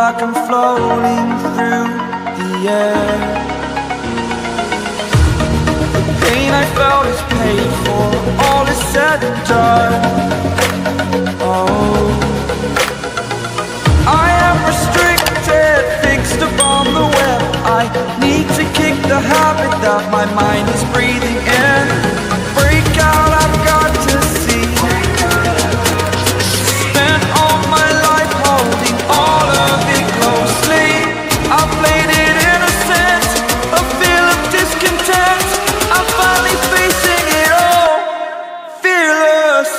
like I'm floating through the air. The pain I felt is paid for, all is said and done. Oh, I am restricted, fixed upon the web. I need to kick the habit that my mind is breathing in. Break out, I've got to see. Spent all my life holding all of it closely. I played it innocent, a feel of discontent. I'm finally facing it all, fearless.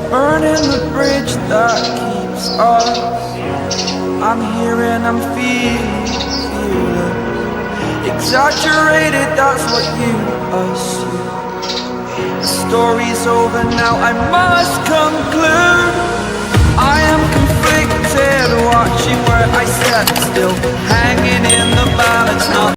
Burning the bridge that keeps us. I'm here and I'm feeling exaggerated, that's what you assume. The story's over now, I must conclude. I am conflicted, watching where I stand still, hanging in the balance, not